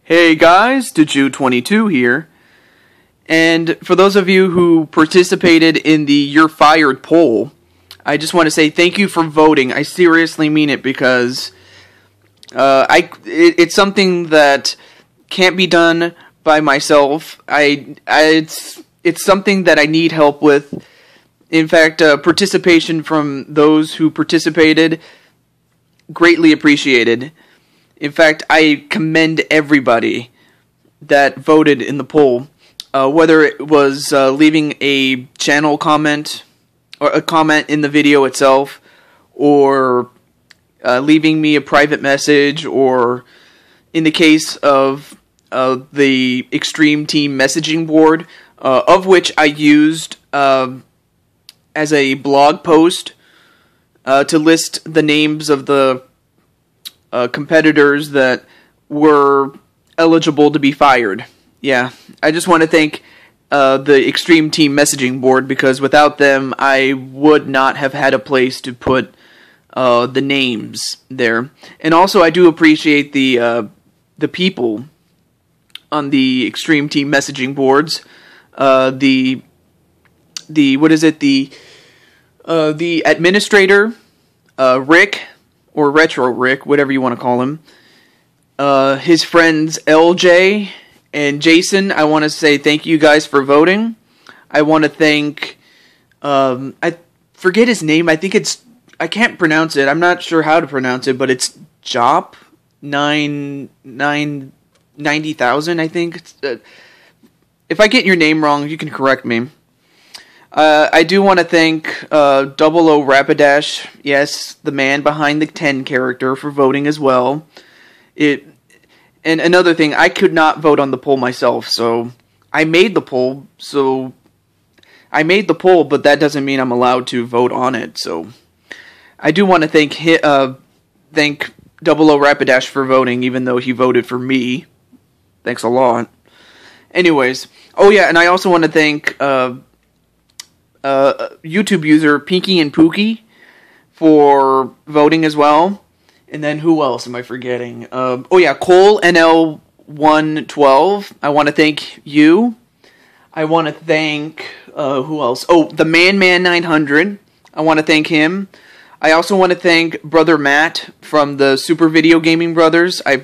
Hey guys, Deju22 here, and for those of you who participated in the You're Fired poll, I just want to say thank you for voting. I seriously mean it because it's something that can't be done by myself. It's something that I need help with. In fact, participation from those who participated, greatly appreciated. In fact, I commend everybody that voted in the poll, whether it was leaving a channel comment, or a comment in the video itself, or leaving me a private message, or in the case of the Extreme Team messaging board, of which I used as a blog post to list the names of the competitors that were eligible to be fired. Yeah, I just want to thank the Extreme Team messaging board, because without them, I would not have had a place to put the names there. And also, I do appreciate the people on the Extreme Team messaging boards. The administrator, Rick, or Retro Rick, whatever you want to call him. His friends LJ and Jason, I want to say thank you guys for voting. I want to thank, I forget his name, I can't pronounce it, I'm not sure how to pronounce it, but it's Jop 90,000, I think. If I get your name wrong, you can correct me. I do want to thank 00 Rapidash, yes, the man behind the 10 character, for voting as well. And another thing, I could not vote on the poll myself, so I made the poll, but that doesn't mean I'm allowed to vote on it, so I do want to thank 00 Rapidash for voting, even though he voted for me. Thanks a lot. Anyways, oh yeah, and I also want to thank YouTube user Pinky and Pookie for voting as well. And then who else am I forgetting? Oh yeah, Cole NL112. I want to thank you. I want to thank who else? Oh, the Man 900. I want to thank him. I also want to thank Brother Matt from the Super Video Gaming Brothers. I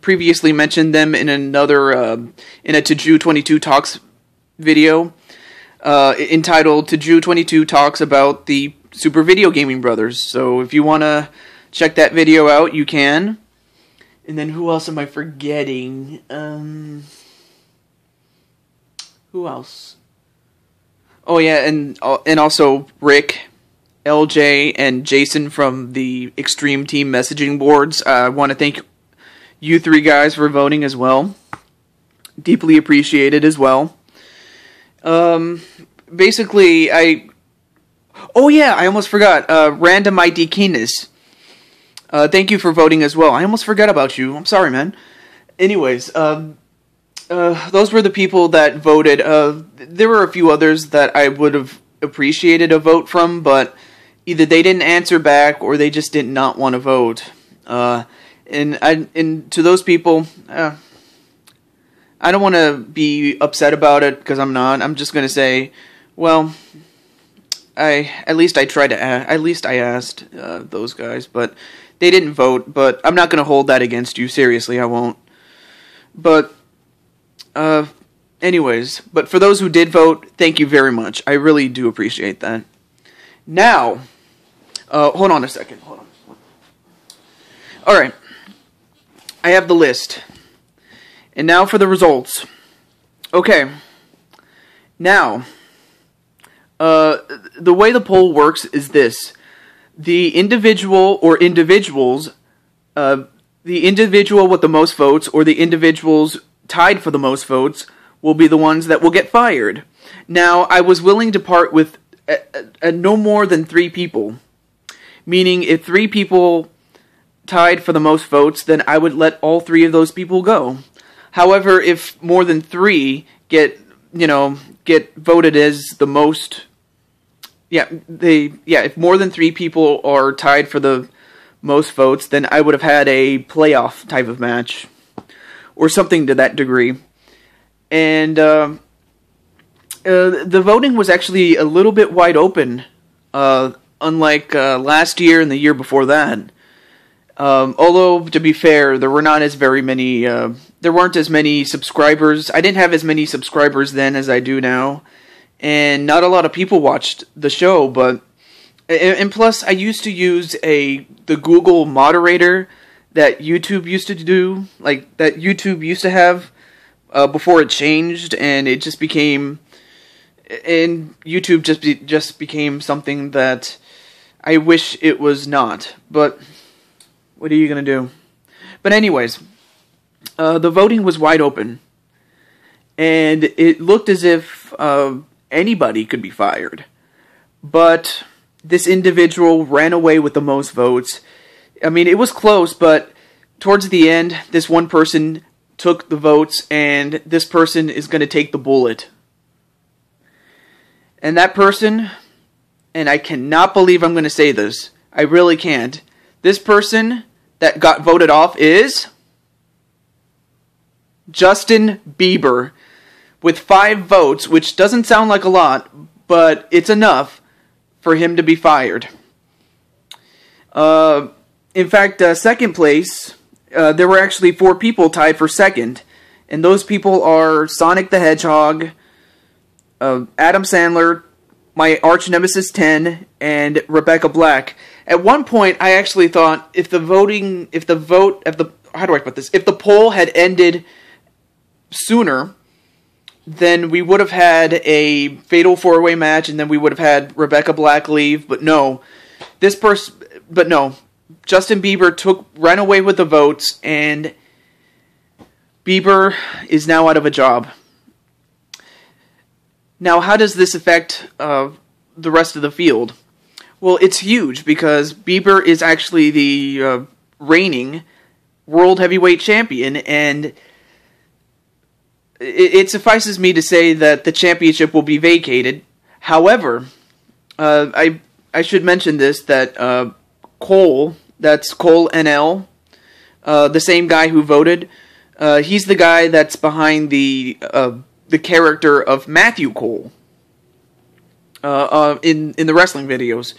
previously mentioned them in another in a Deju22 Talks video. Entitled Deju22 Talks about the Super Video Gaming Brothers. So if you want to check that video out, you can. And then who else am I forgetting? Who else? Oh yeah, and also Rick, LJ, and Jason from the Extreme Team messaging boards. I want to thank you three guys for voting as well. Deeply appreciated as well. Basically, oh yeah, I almost forgot, Random ID Keenness. Thank you for voting as well. I almost forgot about you. I'm sorry, man. Anyways, those were the people that voted. There were a few others that I would have appreciated a vote from, but either they didn't answer back, or they just did not want to vote. And to those people, I don't want to be upset about it, because I'm not. I'm just going to say, well, at least I asked those guys, but they didn't vote. But I'm not going to hold that against you. Seriously, I won't. But anyways, but for those who did vote, thank you very much. I really do appreciate that. Now, hold on a second. Hold on. All right, I have the list. And now for the results. Okay. Now, the way the poll works is this. The individual or individuals, the individual with the most votes, or the individuals tied for the most votes, will be the ones that will get fired. Now, I was willing to part with no more than 3 people. Meaning, if 3 people tied for the most votes, then I would let all 3 of those people go. However, if more than 3 get voted as the most, if more than 3 people are tied for the most votes, then I would have had a playoff type of match. or something to that degree. And the voting was actually a little bit wide open, unlike last year and the year before that. Although, to be fair, there weren't as many subscribers. I didn't have as many subscribers then as I do now, and not a lot of people watched the show. But and plus, I used to use the Google moderator that YouTube used to do, like that YouTube used to have before it changed, and it just became, and YouTube just became something that I wish it was not. But what are you going to do? But anyways, the voting was wide open. And it looked as if anybody could be fired. But this individual ran away with the most votes. I mean, it was close, but towards the end, this one person took the votes, and this person is going to take the bullet. And that person, and I cannot believe I'm going to say this, I really can't. This person that got voted off is Justin Bieber with 5 votes, which doesn't sound like a lot, but it's enough for him to be fired. In fact, second place, there were actually 4 people tied for second, and those people are Sonic the Hedgehog, Adam Sandler, my arch nemesis 10, and Rebecca Black. At one point, I actually thought if the poll had ended sooner, then we would have had a fatal 4-way match, and then we would have had Rebecca Black leave. But no, Justin Bieber ran away with the votes, and Bieber is now out of a job. Now, how does this affect the rest of the field? Well, it's huge, because Bieber is actually the reigning World Heavyweight Champion, and it suffices me to say that the championship will be vacated. However, I should mention this, that Cole, that's Cole NL, the same guy who voted, he's the guy that's behind the character of Matthew Cole in the wrestling videos.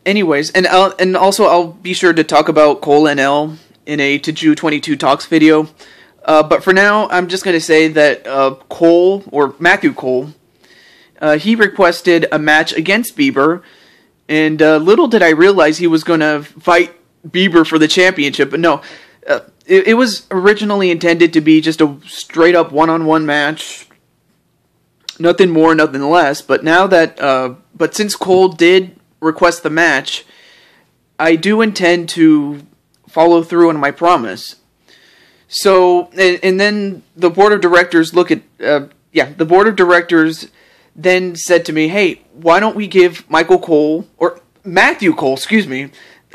Anyways, and also I'll be sure to talk about Cole NL in a Taju 22 Talks video. But for now, I'm just going to say that Cole, or Matthew Cole, he requested a match against Bieber, and little did I realize he was going to fight Bieber for the championship. But no, it was originally intended to be just a straight-up one-on-one match. Nothing more, nothing less. But now that, but since Cole did request the match, I do intend to follow through on my promise. So, and then the board of directors the board of directors then said to me, hey, why don't we give Matthew Cole,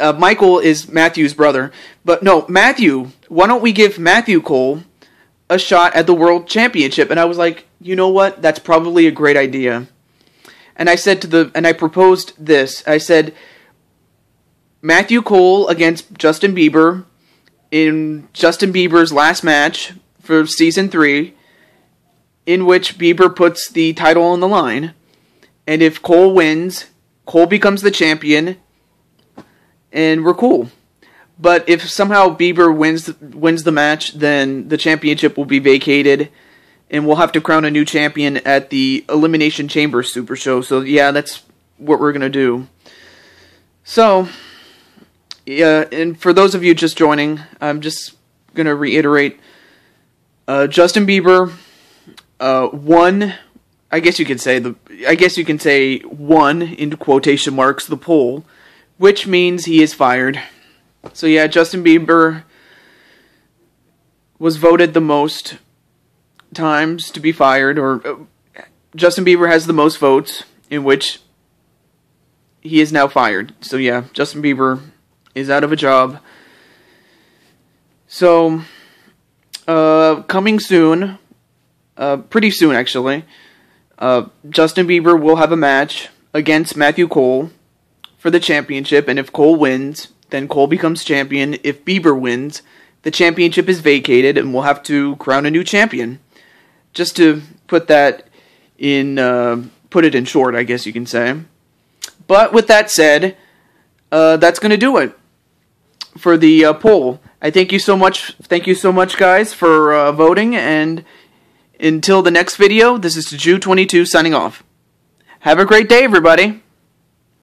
Michael is Matthew's brother, but no, Matthew, why don't we give Matthew Cole a shot at the World Championship? And I was like, you know what, that's probably a great idea. And I said and I proposed this, I said, Matthew Cole against Justin Bieber, in Justin Bieber's last match for Season 3, in which Bieber puts the title on the line, and if Cole wins, Cole becomes the champion, and we're cool. But if somehow Bieber wins the match, then the championship will be vacated, and we'll have to crown a new champion at the Elimination Chamber Super Show. So yeah, that's what we're going to do. So, yeah, and for those of you just joining, I'm just going to reiterate, Justin Bieber won, I guess you can say won, in quotation marks, the poll, which means he is fired. So yeah, Justin Bieber was voted the most times to be fired, or Justin Bieber has the most votes, in which he is now fired. So yeah, Justin Bieber is out of a job. So, coming soon, pretty soon actually, Justin Bieber will have a match against Matthew Cole for the championship, and if Cole wins, then Cole becomes champion. If Bieber wins, the championship is vacated and we'll have to crown a new champion. Just to put that in, put it in short, I guess you can say. But with that said, that's going to do it for the poll. I thank you so much. Thank you so much, guys, for voting. And until the next video, this is Jew22 signing off. Have a great day, everybody.